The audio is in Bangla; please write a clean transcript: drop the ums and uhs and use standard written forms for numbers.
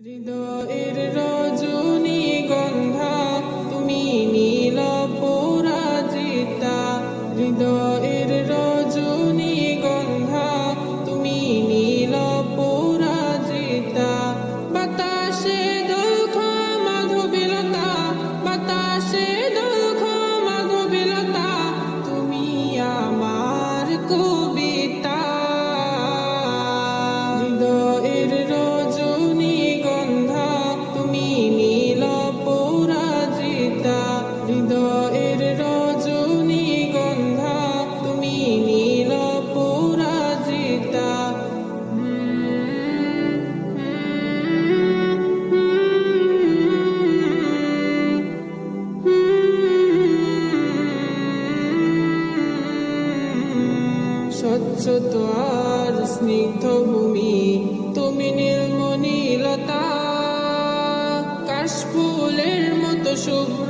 হৃদয়ের রজনীগন্ধা তুমি নীল পরাজিতা। হৃদয়ের রজনীগন্ধা তুমি নীল পরাজিতা। বাতাসে দুঃখ মাধবীলতা, বাতাসে দুঃখ মাধবীলতা, তুমি আমার কবিতা। হৃদয়ের রজনীগন্ধা তুমি নীল পরাজিতা। হৃদয়ের রজনীগন্ধা তুমি নীল পরাজিতা। স্বচ্ছ আর স্নিগ্ধ ভূমি তুমি নীলমণিলতা। কাশফুলের মতো শুভ্র